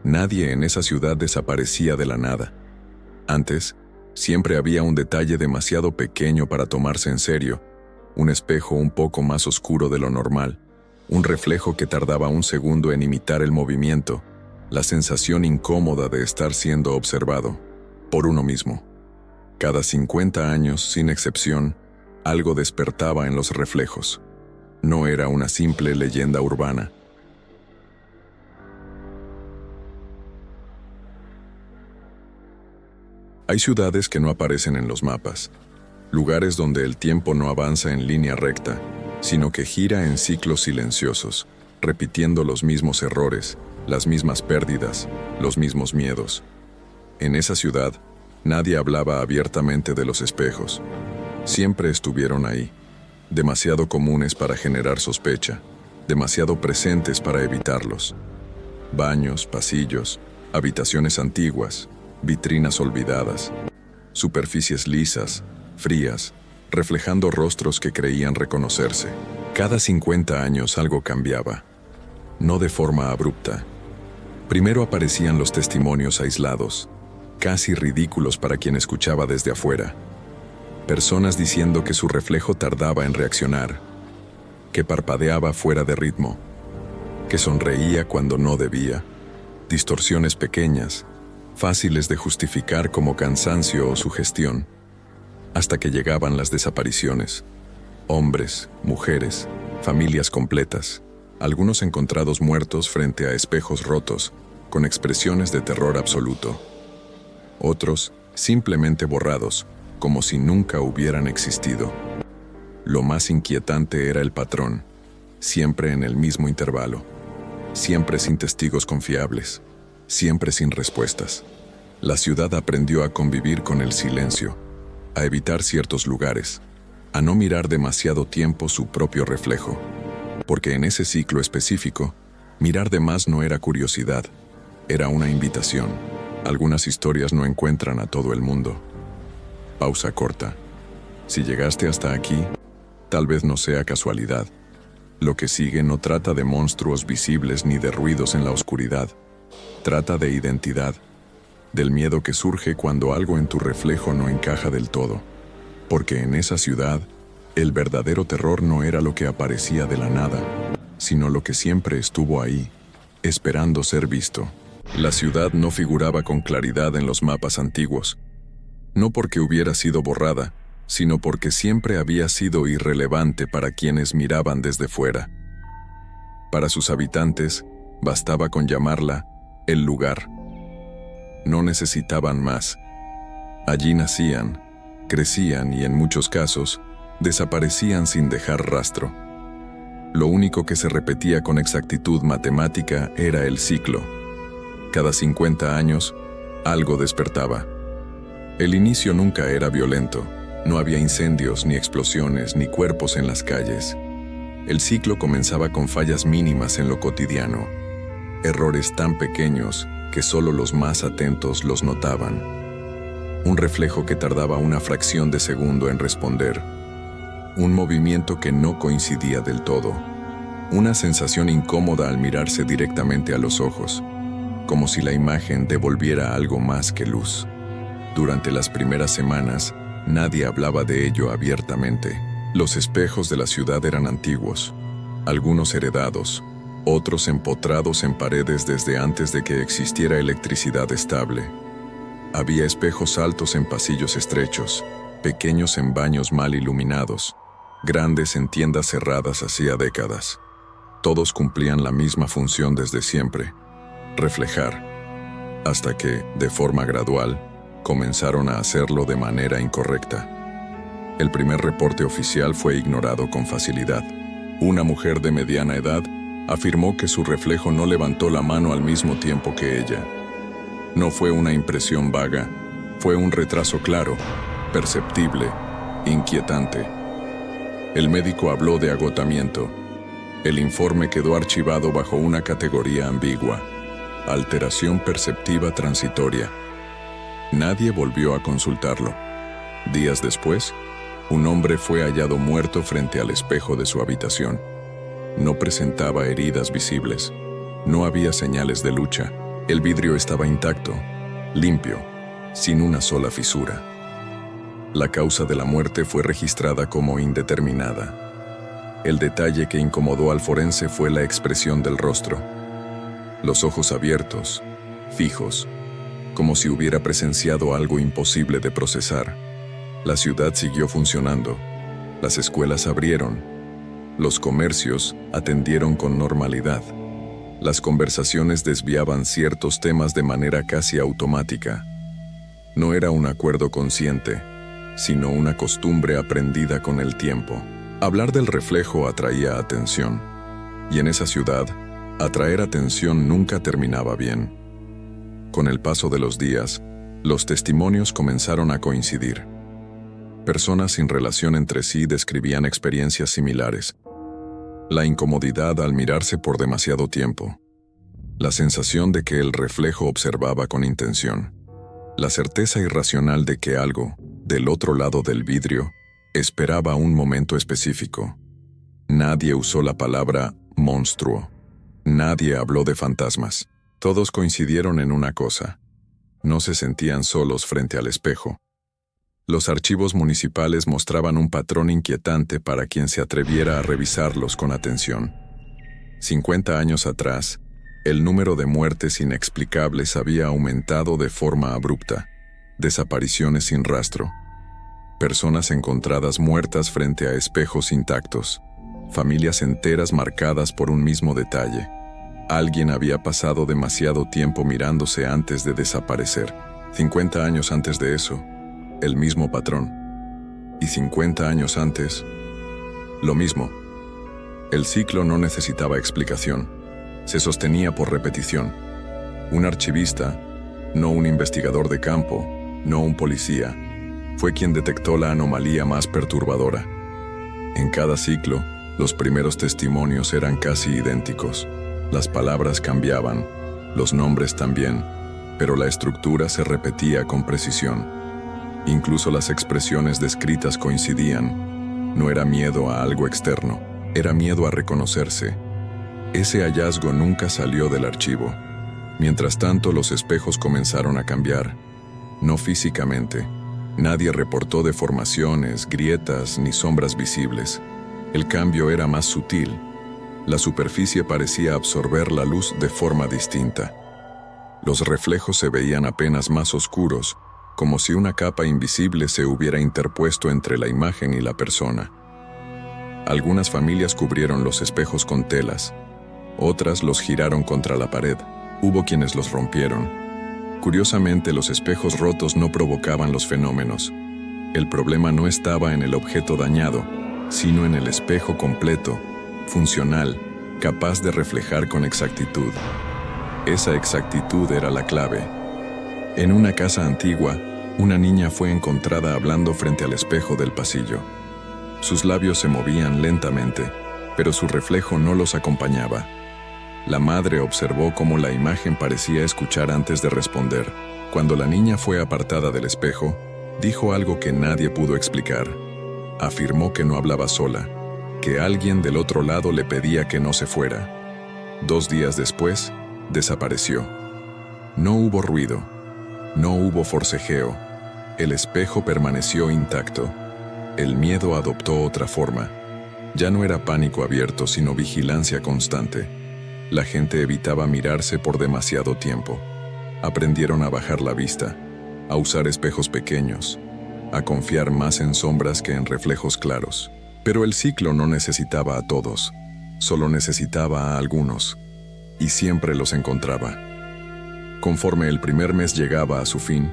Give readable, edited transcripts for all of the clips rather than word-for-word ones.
Nadie en esa ciudad desaparecía de la nada. Antes, siempre había un detalle demasiado pequeño para tomarse en serio, un espejo un poco más oscuro de lo normal, un reflejo que tardaba un segundo en imitar el movimiento, la sensación incómoda de estar siendo observado por uno mismo. Cada 50 años, sin excepción, algo despertaba en los reflejos. No era una simple leyenda urbana. Hay ciudades que no aparecen en los mapas, lugares donde el tiempo no avanza en línea recta, sino que gira en ciclos silenciosos, repitiendo los mismos errores, las mismas pérdidas, los mismos miedos. En esa ciudad, nadie hablaba abiertamente de los espejos. Siempre estuvieron ahí, demasiado comunes para generar sospecha, demasiado presentes para evitarlos. Baños, pasillos, habitaciones antiguas, vitrinas olvidadas, superficies lisas, frías, reflejando rostros que creían reconocerse. Cada 50 años algo cambiaba, no de forma abrupta. Primero aparecían los testimonios aislados, casi ridículos para quien escuchaba desde afuera. Personas diciendo que su reflejo tardaba en reaccionar, que parpadeaba fuera de ritmo, que sonreía cuando no debía, distorsiones pequeñas, fáciles de justificar como cansancio o sugestión, hasta que llegaban las desapariciones. Hombres, mujeres, familias completas, algunos encontrados muertos frente a espejos rotos, con expresiones de terror absoluto. Otros, simplemente borrados, como si nunca hubieran existido. Lo más inquietante era el patrón, siempre en el mismo intervalo, siempre sin testigos confiables, siempre sin respuestas. La ciudad aprendió a convivir con el silencio, a evitar ciertos lugares, a no mirar demasiado tiempo su propio reflejo, porque en ese ciclo específico, mirar de más no era curiosidad, era una invitación. Algunas historias no encuentran a todo el mundo. Pausa corta. Si llegaste hasta aquí, tal vez no sea casualidad. Lo que sigue no trata de monstruos visibles ni de ruidos en la oscuridad. Trata de identidad, del miedo que surge cuando algo en tu reflejo no encaja del todo. Porque en esa ciudad, el verdadero terror no era lo que aparecía de la nada, sino lo que siempre estuvo ahí, esperando ser visto. La ciudad no figuraba con claridad en los mapas antiguos, no porque hubiera sido borrada, sino porque siempre había sido irrelevante para quienes miraban desde fuera. Para sus habitantes, bastaba con llamarla el lugar. No necesitaban más. Allí nacían, crecían y en muchos casos, desaparecían sin dejar rastro. Lo único que se repetía con exactitud matemática era el ciclo. Cada 50 años, algo despertaba. El inicio nunca era violento. No había incendios, ni explosiones, ni cuerpos en las calles. El ciclo comenzaba con fallas mínimas en lo cotidiano. Errores tan pequeños que solo los más atentos los notaban. Un reflejo que tardaba una fracción de segundo en responder. Un movimiento que no coincidía del todo. Una sensación incómoda al mirarse directamente a los ojos, como si la imagen devolviera algo más que luz. Durante las primeras semanas, nadie hablaba de ello abiertamente. Los espejos de la ciudad eran antiguos, algunos heredados, otros empotrados en paredes desde antes de que existiera electricidad estable. Había espejos altos en pasillos estrechos, pequeños en baños mal iluminados, grandes en tiendas cerradas hacía décadas. Todos cumplían la misma función desde siempre: reflejar, hasta que, de forma gradual, comenzaron a hacerlo de manera incorrecta. El primer reporte oficial fue ignorado con facilidad. Una mujer de mediana edad afirmó que su reflejo no levantó la mano al mismo tiempo que ella. No fue una impresión vaga, fue un retraso claro, perceptible, inquietante. El médico habló de agotamiento. El informe quedó archivado bajo una categoría ambigua: alteración perceptiva transitoria. Nadie volvió a consultarlo. Días después, un hombre fue hallado muerto frente al espejo de su habitación. No presentaba heridas visibles, no había señales de lucha, El vidrio estaba intacto, limpio, sin una sola fisura. La causa de la muerte fue registrada como indeterminada. El detalle que incomodó al forense fue la expresión del rostro. Los ojos abiertos, fijos, como si hubiera presenciado algo imposible de procesar. La ciudad siguió funcionando. Las escuelas abrieron. Los comercios atendieron con normalidad. Las conversaciones desviaban ciertos temas de manera casi automática. No era un acuerdo consciente, sino una costumbre aprendida con el tiempo. Hablar del reflejo atraía atención, y en esa ciudad, atraer atención nunca terminaba bien. Con el paso de los días, los testimonios comenzaron a coincidir. Personas sin relación entre sí describían experiencias similares. La incomodidad al mirarse por demasiado tiempo. La sensación de que el reflejo observaba con intención. La certeza irracional de que algo, del otro lado del vidrio, esperaba un momento específico. Nadie usó la palabra monstruo. Nadie habló de fantasmas. Todos coincidieron en una cosa. No se sentían solos frente al espejo. Los archivos municipales mostraban un patrón inquietante para quien se atreviera a revisarlos con atención. 50 años atrás, el número de muertes inexplicables había aumentado de forma abrupta. Desapariciones sin rastro. Personas encontradas muertas frente a espejos intactos. Familias enteras marcadas por un mismo detalle. Alguien había pasado demasiado tiempo mirándose antes de desaparecer. 50 años antes de eso, el mismo patrón. Y 50 años antes, lo mismo. El ciclo no necesitaba explicación. Se sostenía por repetición. Un archivista, no un investigador de campo, no un policía, fue quien detectó la anomalía más perturbadora. En cada ciclo, los primeros testimonios eran casi idénticos. Las palabras cambiaban, los nombres también, pero la estructura se repetía con precisión. Incluso las expresiones descritas coincidían. No era miedo a algo externo, era miedo a reconocerse. Ese hallazgo nunca salió del archivo. Mientras tanto, los espejos comenzaron a cambiar. No físicamente. Nadie reportó deformaciones, grietas ni sombras visibles. El cambio era más sutil. La superficie parecía absorber la luz de forma distinta. Los reflejos se veían apenas más oscuros, como si una capa invisible se hubiera interpuesto entre la imagen y la persona. Algunas familias cubrieron los espejos con telas, otras los giraron contra la pared. Hubo quienes los rompieron. Curiosamente, los espejos rotos no provocaban los fenómenos. El problema no estaba en el objeto dañado, sino en el espejo completo, funcional, capaz de reflejar con exactitud. Esa exactitud era la clave. En una casa antigua, una niña fue encontrada hablando frente al espejo del pasillo. Sus labios se movían lentamente, pero su reflejo no los acompañaba. La madre observó cómo la imagen parecía escuchar antes de responder. Cuando la niña fue apartada del espejo, dijo algo que nadie pudo explicar. Afirmó que no hablaba sola, que alguien del otro lado le pedía que no se fuera. 2 días después, desapareció. No hubo ruido, no hubo forcejeo. El espejo permaneció intacto. El miedo adoptó otra forma. Ya no era pánico abierto, sino vigilancia constante. La gente evitaba mirarse por demasiado tiempo. Aprendieron a bajar la vista, a usar espejos pequeños, a confiar más en sombras que en reflejos claros. Pero el ciclo no necesitaba a todos, solo necesitaba a algunos, y siempre los encontraba. Conforme el primer mes llegaba a su fin,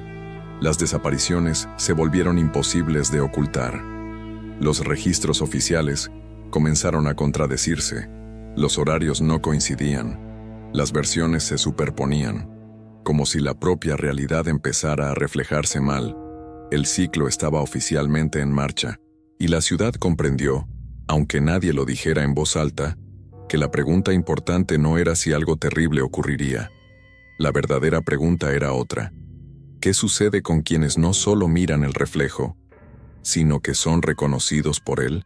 las desapariciones se volvieron imposibles de ocultar. Los registros oficiales comenzaron a contradecirse. Los horarios no coincidían. Las versiones se superponían, como si la propia realidad empezara a reflejarse mal. El ciclo estaba oficialmente en marcha, y la ciudad comprendió, aunque nadie lo dijera en voz alta, que la pregunta importante no era si algo terrible ocurriría. La verdadera pregunta era otra. ¿Qué sucede con quienes no solo miran el reflejo, sino que son reconocidos por él?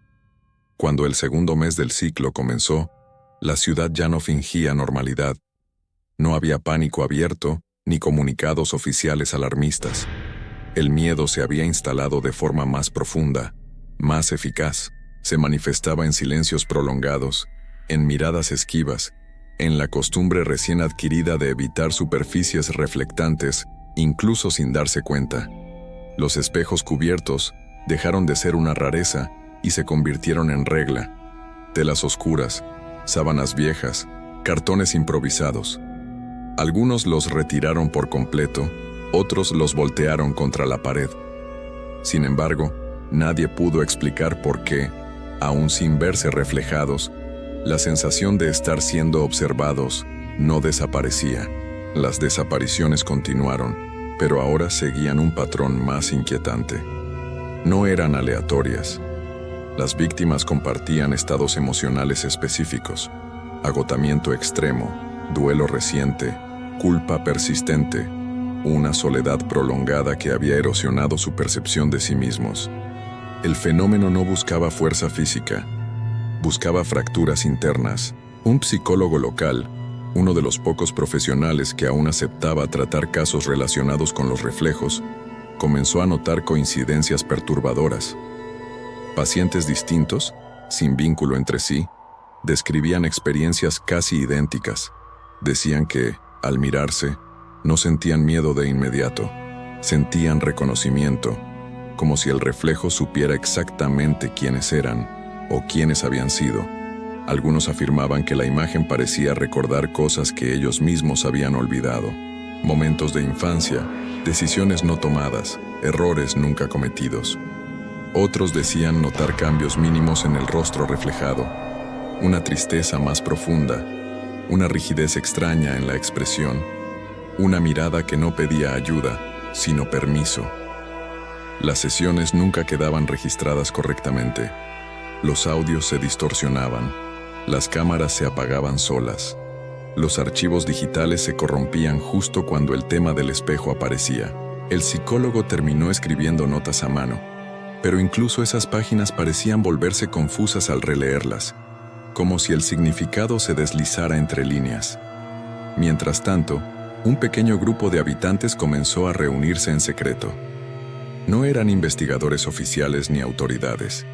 Cuando el segundo mes del ciclo comenzó, la ciudad ya no fingía normalidad. No había pánico abierto, ni comunicados oficiales alarmistas. El miedo se había instalado de forma más profunda, más eficaz. Se manifestaba en silencios prolongados, en miradas esquivas, en la costumbre recién adquirida de evitar superficies reflectantes, incluso sin darse cuenta. Los espejos cubiertos dejaron de ser una rareza y se convirtieron en regla. Telas oscuras, sábanas viejas, cartones improvisados. Algunos los retiraron por completo, otros los voltearon contra la pared. Sin embargo, nadie pudo explicar por qué, aún sin verse reflejados, la sensación de estar siendo observados no desaparecía. Las desapariciones continuaron, pero ahora seguían un patrón más inquietante. No eran aleatorias. Las víctimas compartían estados emocionales específicos: agotamiento extremo, duelo reciente, culpa persistente, una soledad prolongada que había erosionado su percepción de sí mismos. El fenómeno no buscaba fuerza física, buscaba fracturas internas. Un psicólogo local, uno de los pocos profesionales que aún aceptaba tratar casos relacionados con los reflejos, comenzó a notar coincidencias perturbadoras. Pacientes distintos, sin vínculo entre sí, describían experiencias casi idénticas. Decían que, al mirarse, no sentían miedo de inmediato, sentían reconocimiento, como si el reflejo supiera exactamente quiénes eran o quiénes habían sido. Algunos afirmaban que la imagen parecía recordar cosas que ellos mismos habían olvidado, momentos de infancia, decisiones no tomadas, errores nunca cometidos. Otros decían notar cambios mínimos en el rostro reflejado, una tristeza más profunda, una rigidez extraña en la expresión, una mirada que no pedía ayuda, sino permiso. Las sesiones nunca quedaban registradas correctamente. Los audios se distorsionaban, las cámaras se apagaban solas. Los archivos digitales se corrompían justo cuando el tema del espejo aparecía. El psicólogo terminó escribiendo notas a mano, pero incluso esas páginas parecían volverse confusas al releerlas, como si el significado se deslizara entre líneas. Mientras tanto, un pequeño grupo de habitantes comenzó a reunirse en secreto. No eran investigadores oficiales ni autoridades.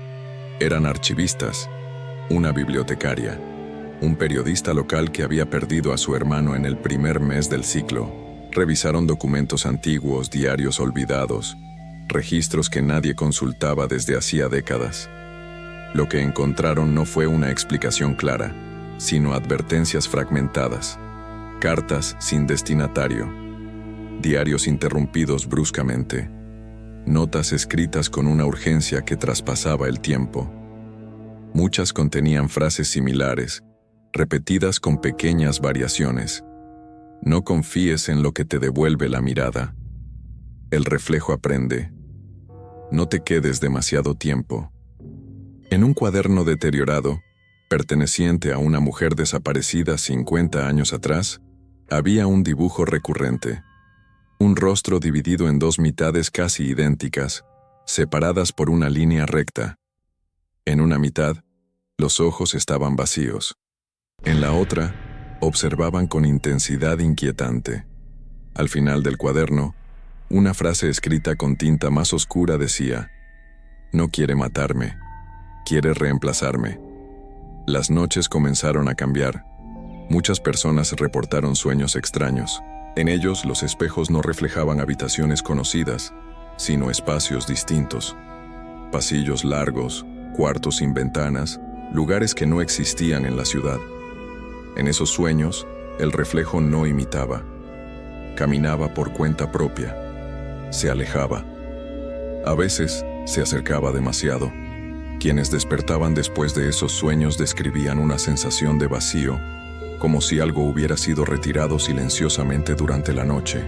Eran archivistas, una bibliotecaria, un periodista local que había perdido a su hermano en el primer mes del ciclo. Revisaron documentos antiguos, diarios olvidados, registros que nadie consultaba desde hacía décadas. Lo que encontraron no fue una explicación clara, sino advertencias fragmentadas, cartas sin destinatario, diarios interrumpidos bruscamente, notas escritas con una urgencia que traspasaba el tiempo. Muchas contenían frases similares, repetidas con pequeñas variaciones. No confíes en lo que te devuelve la mirada. El reflejo aprende. No te quedes demasiado tiempo. En un cuaderno deteriorado, perteneciente a una mujer desaparecida 50 años atrás, había un dibujo recurrente. Un rostro dividido en dos mitades casi idénticas, separadas por una línea recta. En una mitad, los ojos estaban vacíos. En la otra, observaban con intensidad inquietante. Al final del cuaderno, una frase escrita con tinta más oscura decía: «No quiere matarme, quiere reemplazarme». Las noches comenzaron a cambiar. Muchas personas reportaron sueños extraños. En ellos, los espejos no reflejaban habitaciones conocidas, sino espacios distintos. Pasillos largos, cuartos sin ventanas, lugares que no existían en la ciudad. En esos sueños, el reflejo no imitaba. Caminaba por cuenta propia. Se alejaba. A veces, se acercaba demasiado. Quienes despertaban después de esos sueños describían una sensación de vacío, como si algo hubiera sido retirado silenciosamente durante la noche.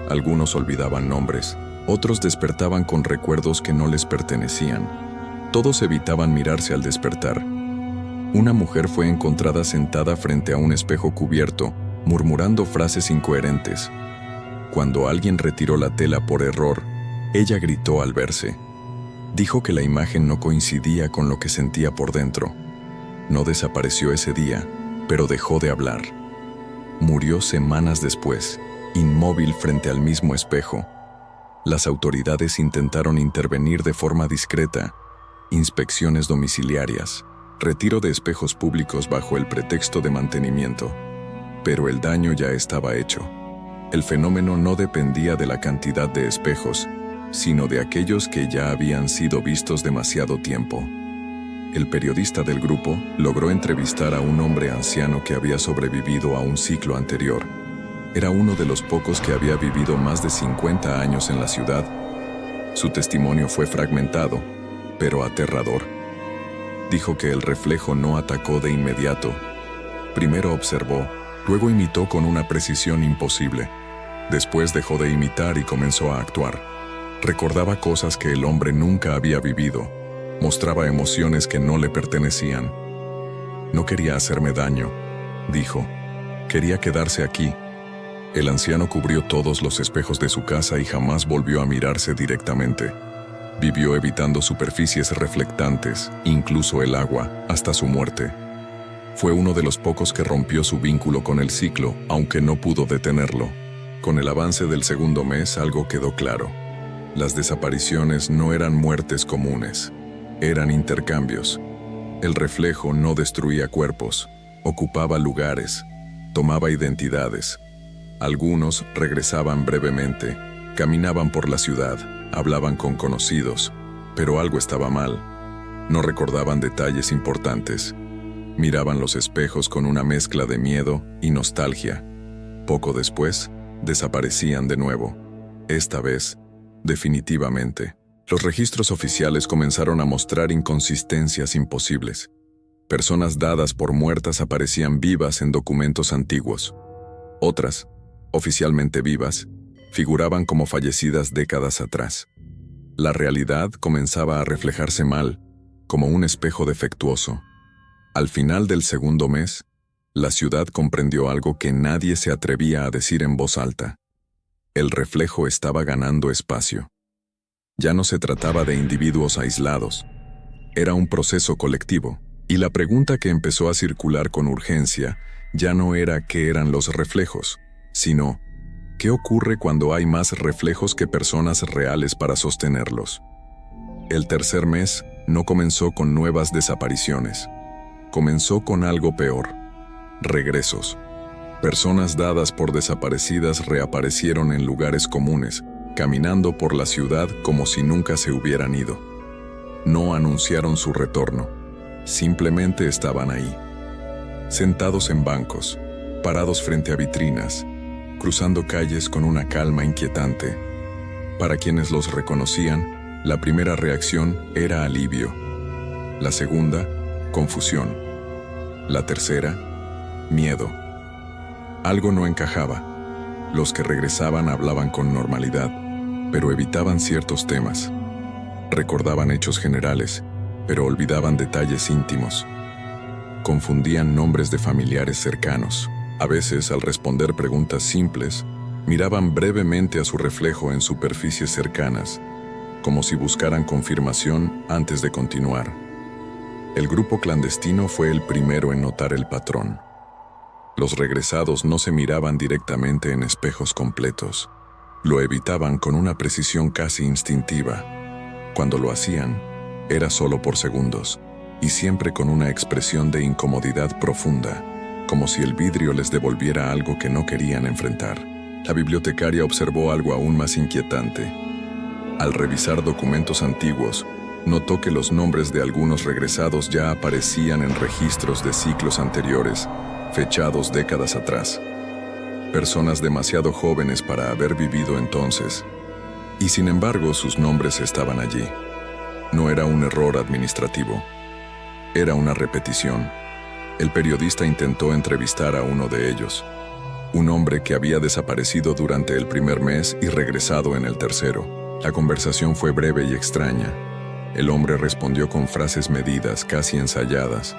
Algunos olvidaban nombres, otros despertaban con recuerdos que no les pertenecían. Todos evitaban mirarse al despertar. Una mujer fue encontrada sentada frente a un espejo cubierto, murmurando frases incoherentes. Cuando alguien retiró la tela por error, ella gritó al verse. Dijo que la imagen no coincidía con lo que sentía por dentro. No desapareció ese día, pero dejó de hablar. Murió semanas después, inmóvil frente al mismo espejo. Las autoridades intentaron intervenir de forma discreta, inspecciones domiciliarias, retiro de espejos públicos bajo el pretexto de mantenimiento, pero el daño ya estaba hecho. El fenómeno no dependía de la cantidad de espejos, sino de aquellos que ya habían sido vistos demasiado tiempo. El periodista del grupo logró entrevistar a un hombre anciano que había sobrevivido a un ciclo anterior. Era uno de los pocos que había vivido más de 50 años en la ciudad. Su testimonio fue fragmentado, pero aterrador. Dijo que el reflejo no atacó de inmediato. Primero observó, luego imitó con una precisión imposible. Después dejó de imitar y comenzó a actuar. Recordaba cosas que el hombre nunca había vivido. Mostraba emociones que no le pertenecían. No quería hacerme daño, dijo. Quería quedarse aquí. El anciano cubrió todos los espejos de su casa y jamás volvió a mirarse directamente. Vivió evitando superficies reflectantes, incluso el agua, hasta su muerte. Fue uno de los pocos que rompió su vínculo con el ciclo, aunque no pudo detenerlo. Con el avance del segundo mes, algo quedó claro. Las desapariciones no eran muertes comunes, eran intercambios. El reflejo no destruía cuerpos, ocupaba lugares, tomaba identidades. Algunos regresaban brevemente, caminaban por la ciudad, hablaban con conocidos, pero algo estaba mal. No recordaban detalles importantes. Miraban los espejos con una mezcla de miedo y nostalgia. Poco después, desaparecían de nuevo. Esta vez, definitivamente. Los registros oficiales comenzaron a mostrar inconsistencias imposibles. Personas dadas por muertas aparecían vivas en documentos antiguos. Otras, oficialmente vivas, figuraban como fallecidas décadas atrás. La realidad comenzaba a reflejarse mal, como un espejo defectuoso. Al final del segundo mes, la ciudad comprendió algo que nadie se atrevía a decir en voz alta. El reflejo estaba ganando espacio. Ya no se trataba de individuos aislados. Era un proceso colectivo, y la pregunta que empezó a circular con urgencia ya no era qué eran los reflejos, sino ¿qué ocurre cuando hay más reflejos que personas reales para sostenerlos? El tercer mes no comenzó con nuevas desapariciones. Comenzó con algo peor: regresos. Personas dadas por desaparecidas reaparecieron en lugares comunes, caminando por la ciudad como si nunca se hubieran ido. No anunciaron su retorno, simplemente estaban ahí. Sentados en bancos, parados frente a vitrinas, cruzando calles con una calma inquietante. Para quienes los reconocían, la primera reacción era alivio. La segunda, confusión. La tercera, miedo. Algo no encajaba. Los que regresaban hablaban con normalidad, pero evitaban ciertos temas. Recordaban hechos generales, pero olvidaban detalles íntimos. Confundían nombres de familiares cercanos. A veces, al responder preguntas simples, miraban brevemente a su reflejo en superficies cercanas, como si buscaran confirmación antes de continuar. El grupo clandestino fue el primero en notar el patrón. Los regresados no se miraban directamente en espejos completos. Lo evitaban con una precisión casi instintiva. Cuando lo hacían, era solo por segundos, y siempre con una expresión de incomodidad profunda, como si el vidrio les devolviera algo que no querían enfrentar. La bibliotecaria observó algo aún más inquietante. Al revisar documentos antiguos, notó que los nombres de algunos regresados ya aparecían en registros de ciclos anteriores, fechados décadas atrás. Personas demasiado jóvenes para haber vivido entonces. Y sin embargo, sus nombres estaban allí. No era un error administrativo. Era una repetición. El periodista intentó entrevistar a uno de ellos. Un hombre que había desaparecido durante el primer mes y regresado en el tercero. La conversación fue breve y extraña. El hombre respondió con frases medidas, casi ensayadas.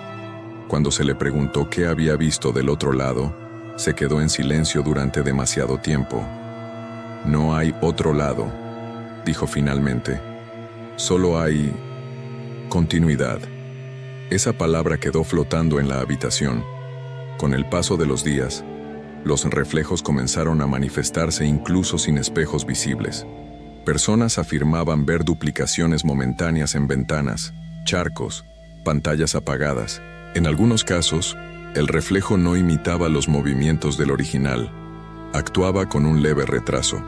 Cuando se le preguntó qué había visto del otro lado, se quedó en silencio durante demasiado tiempo. «No hay otro lado», dijo finalmente. «Solo hay continuidad». Esa palabra quedó flotando en la habitación. Con el paso de los días, Los reflejos comenzaron a manifestarse incluso sin espejos visibles. Personas afirmaban ver duplicaciones momentáneas en ventanas, charcos, pantallas apagadas. En algunos casos, el reflejo no imitaba los movimientos del original, actuaba con un leve retraso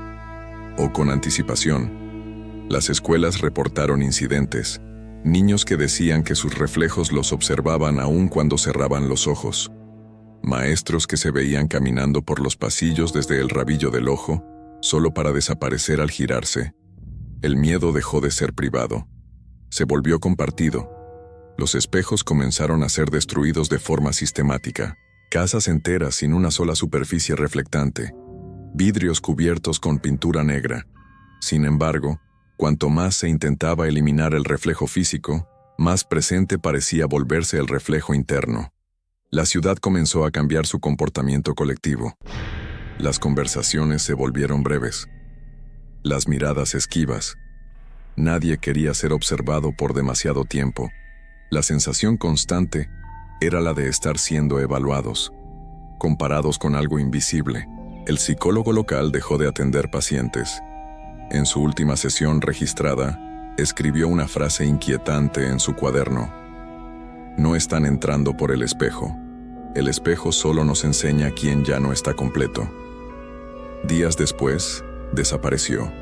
o con anticipación. Las escuelas reportaron incidentes, niños que decían que sus reflejos los observaban aún cuando cerraban los ojos, maestros que se veían caminando por los pasillos desde el rabillo del ojo, solo para desaparecer al girarse. El miedo dejó de ser privado, se volvió compartido. Los espejos comenzaron a ser destruidos de forma sistemática, casas enteras sin una sola superficie reflectante, vidrios cubiertos con pintura negra. Sin embargo, cuanto más se intentaba eliminar el reflejo físico, más presente parecía volverse el reflejo interno. La ciudad comenzó a cambiar su comportamiento colectivo. Las conversaciones se volvieron breves, las miradas esquivas. Nadie quería ser observado por demasiado tiempo. La sensación constante era la de estar siendo evaluados, comparados con algo invisible. El psicólogo local dejó de atender pacientes. En su última sesión registrada, escribió una frase inquietante en su cuaderno. No están entrando por el espejo. El espejo solo nos enseña quién ya no está completo. Días después, desapareció.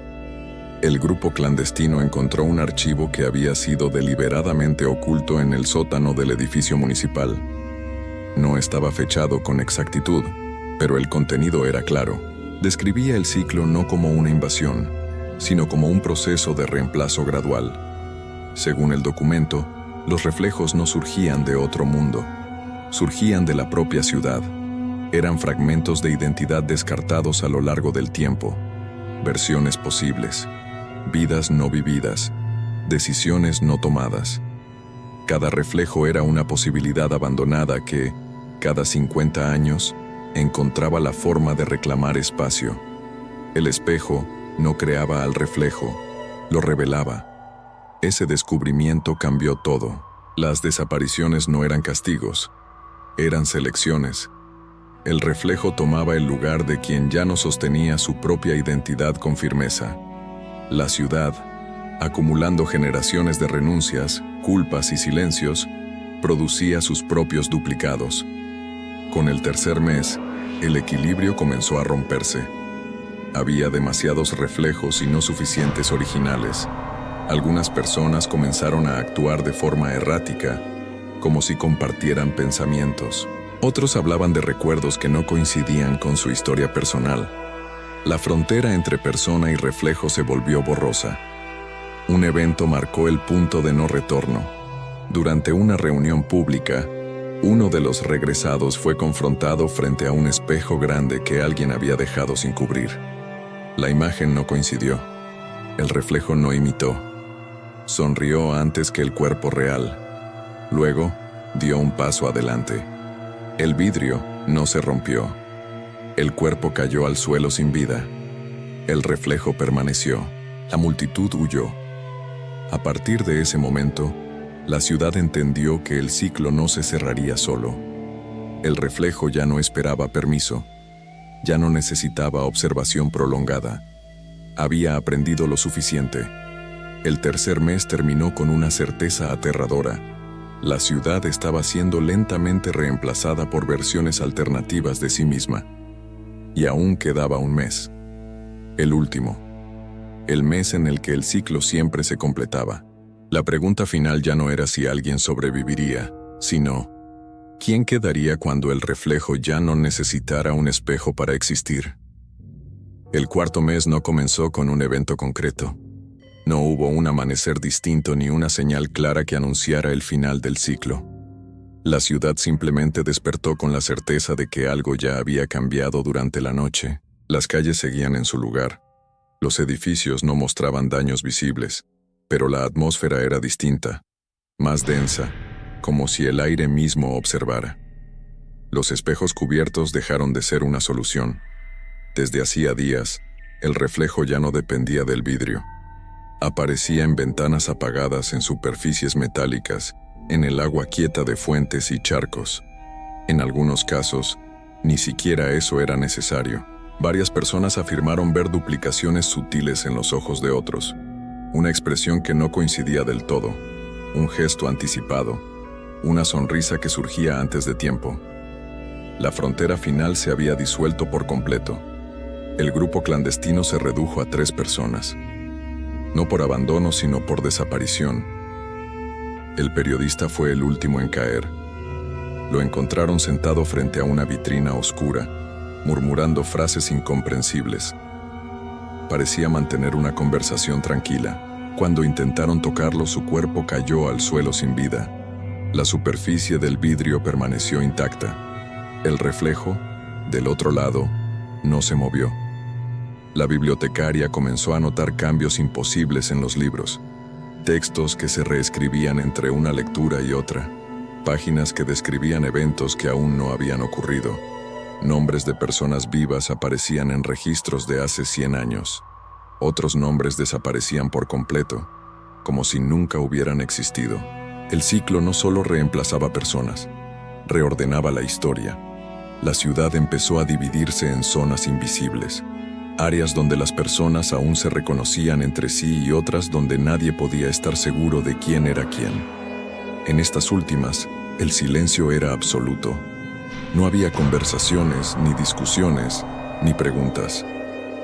El grupo clandestino encontró un archivo que había sido deliberadamente oculto en el sótano del edificio municipal. No estaba fechado con exactitud, pero el contenido era claro. Describía el ciclo no como una invasión, sino como un proceso de reemplazo gradual. Según el documento, los reflejos no surgían de otro mundo, surgían de la propia ciudad. Eran fragmentos de identidad descartados a lo largo del tiempo, versiones posibles, vidas no vividas, decisiones no tomadas. Cada reflejo era una posibilidad abandonada que, cada 50 años, encontraba la forma de reclamar espacio. El espejo no creaba al reflejo, lo revelaba. Ese descubrimiento cambió todo. Las desapariciones no eran castigos, eran selecciones. El reflejo tomaba el lugar de quien ya no sostenía su propia identidad con firmeza. La ciudad, acumulando generaciones de renuncias, culpas y silencios, producía sus propios duplicados. Con el tercer mes, el equilibrio comenzó a romperse. Había demasiados reflejos y no suficientes originales. Algunas personas comenzaron a actuar de forma errática, como si compartieran pensamientos. Otros hablaban de recuerdos que no coincidían con su historia personal. La frontera entre persona y reflejo se volvió borrosa. Un evento marcó el punto de no retorno. Durante una reunión pública, uno de los regresados fue confrontado frente a un espejo grande que alguien había dejado sin cubrir. La imagen no coincidió. El reflejo no imitó. Sonrió antes que el cuerpo real. Luego, dio un paso adelante. El vidrio no se rompió. El cuerpo cayó al suelo sin vida. El reflejo permaneció. La multitud huyó. A partir de ese momento, la ciudad entendió que el ciclo no se cerraría solo. El reflejo ya no esperaba permiso. Ya no necesitaba observación prolongada. Había aprendido lo suficiente. El tercer mes terminó con una certeza aterradora. La ciudad estaba siendo lentamente reemplazada por versiones alternativas de sí misma. Y aún quedaba un mes. El último. El mes en el que el ciclo siempre se completaba. La pregunta final ya no era si alguien sobreviviría, sino, ¿quién quedaría cuando el reflejo ya no necesitara un espejo para existir? El cuarto mes no comenzó con un evento concreto. No hubo un amanecer distinto ni una señal clara que anunciara el final del ciclo. La ciudad simplemente despertó con la certeza de que algo ya había cambiado durante la noche. Las calles seguían en su lugar. Los edificios no mostraban daños visibles, pero la atmósfera era distinta, más densa, como si el aire mismo observara. Los espejos cubiertos dejaron de ser una solución. Desde hacía días, el reflejo ya no dependía del vidrio. Aparecía en ventanas apagadas, en superficies metálicas, en el agua quieta de fuentes y charcos. En algunos casos, Ni siquiera eso era necesario. Varias personas afirmaron ver duplicaciones sutiles en los ojos de otros, una expresión que no coincidía del todo, un gesto anticipado, una sonrisa que surgía antes de tiempo. La frontera final se había disuelto por completo. El grupo clandestino se redujo a 3 personas, no por abandono sino por desaparición. El periodista fue el último en caer. Lo encontraron sentado frente a una vitrina oscura, murmurando frases incomprensibles. Parecía mantener una conversación tranquila. Cuando intentaron tocarlo, su cuerpo cayó al suelo sin vida. La superficie del vidrio permaneció intacta. El reflejo, del otro lado, no se movió. La bibliotecaria comenzó a notar cambios imposibles en los libros. Textos que se reescribían entre una lectura y otra. Páginas que describían eventos que aún no habían ocurrido. Nombres de personas vivas aparecían en registros de hace 100 años. Otros nombres desaparecían por completo, como si nunca hubieran existido. El ciclo no solo reemplazaba personas, reordenaba la historia. La ciudad empezó a dividirse en zonas invisibles, áreas donde las personas aún se reconocían entre sí y otras donde nadie podía estar seguro de quién era quién. En estas últimas, el silencio era absoluto. No había conversaciones, ni discusiones, ni preguntas.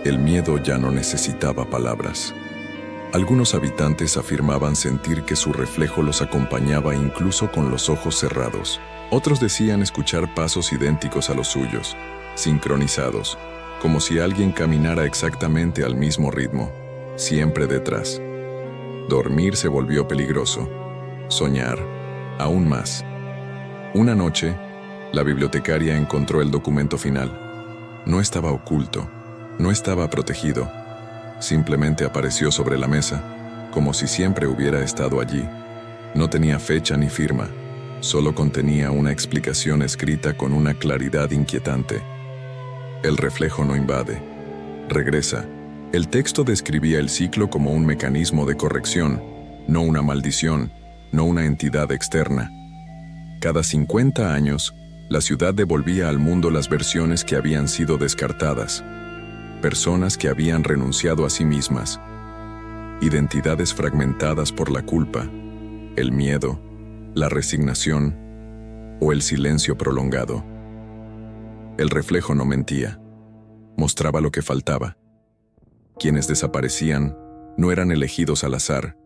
El miedo ya no necesitaba palabras. Algunos habitantes afirmaban sentir que su reflejo los acompañaba incluso con los ojos cerrados. Otros decían escuchar pasos idénticos a los suyos, sincronizados, como si alguien caminara exactamente al mismo ritmo, siempre detrás. Dormir se volvió peligroso. Soñar, aún más. Una noche, la bibliotecaria encontró el documento final. No estaba oculto, no estaba protegido. Simplemente apareció sobre la mesa, como si siempre hubiera estado allí. No tenía fecha ni firma, solo contenía una explicación escrita con una claridad inquietante. El reflejo no invade, regresa. El texto describía el ciclo como un mecanismo de corrección, no una maldición, no una entidad externa. Cada 50 años, la ciudad devolvía al mundo las versiones que habían sido descartadas, personas que habían renunciado a sí mismas, identidades fragmentadas por la culpa, el miedo, la resignación o el silencio prolongado. El reflejo no mentía, mostraba lo que faltaba. Quienes desaparecían no eran elegidos al azar,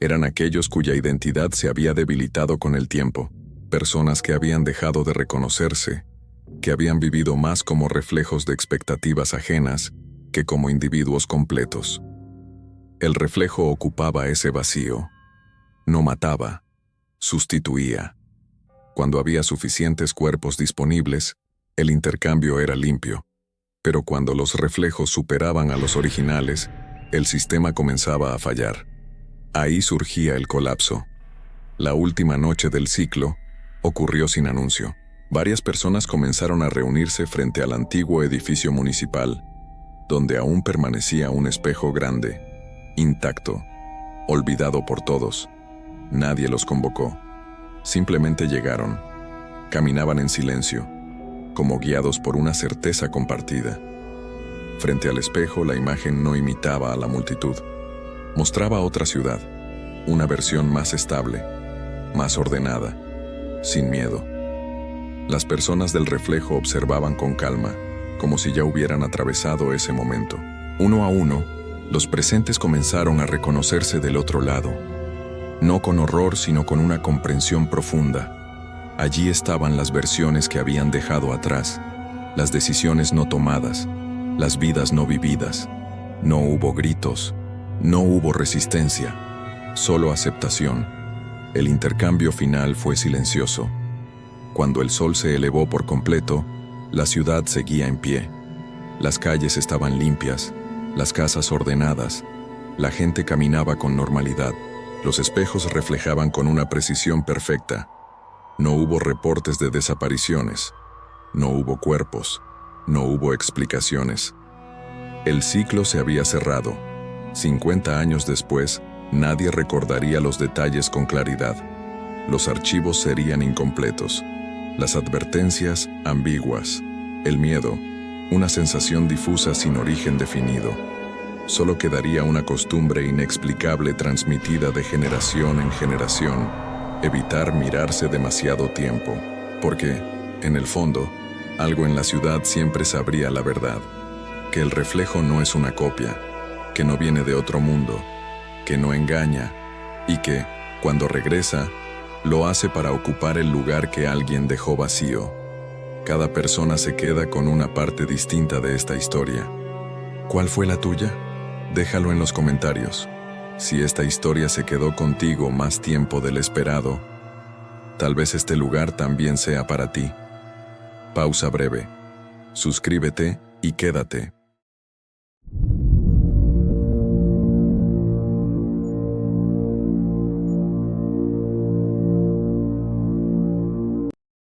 eran aquellos cuya identidad se había debilitado con el tiempo, personas que habían dejado de reconocerse, que habían vivido más como reflejos de expectativas ajenas que como individuos completos. El reflejo ocupaba ese vacío. No mataba, sustituía. Cuando había suficientes cuerpos disponibles, el intercambio era limpio. Pero cuando los reflejos superaban a los originales, el sistema comenzaba a fallar. Ahí surgía el colapso. La última noche del ciclo ocurrió sin anuncio. Varias personas comenzaron a reunirse frente al antiguo edificio municipal, donde aún permanecía un espejo grande, intacto, olvidado por todos. Nadie los convocó. Simplemente llegaron. Caminaban en silencio, como guiados por una certeza compartida. Frente al espejo, la imagen no imitaba a la multitud. Mostraba otra ciudad, una versión más estable, más ordenada, sin miedo. Las personas del reflejo observaban con calma, como si ya hubieran atravesado ese momento. Uno a uno, los presentes comenzaron a reconocerse del otro lado, no con horror sino con una comprensión profunda. Allí estaban las versiones que habían dejado atrás, las decisiones no tomadas, las vidas no vividas. No hubo gritos, no hubo resistencia, solo aceptación. El intercambio final fue silencioso. Cuando el sol se elevó por completo, la ciudad seguía en pie. Las calles estaban limpias, las casas ordenadas, la gente caminaba con normalidad. Los espejos reflejaban con una precisión perfecta. No hubo reportes de desapariciones, no hubo cuerpos, no hubo explicaciones. El ciclo se había cerrado. 50 años después, nadie recordaría los detalles con claridad. Los archivos serían incompletos, las advertencias ambiguas, El miedo, una sensación difusa sin origen definido. Solo quedaría una costumbre inexplicable transmitida de generación en generación, evitar mirarse demasiado tiempo, porque, en el fondo, algo en la ciudad siempre sabría la verdad, que el reflejo no es una copia, que no viene de otro mundo, que no engaña, y que, cuando regresa, lo hace para ocupar el lugar que alguien dejó vacío. Cada persona se queda con una parte distinta de esta historia. ¿Cuál fue la tuya? Déjalo en los comentarios. Si esta historia se quedó contigo más tiempo del esperado, tal vez este lugar también sea para ti. Pausa breve. Suscríbete y quédate.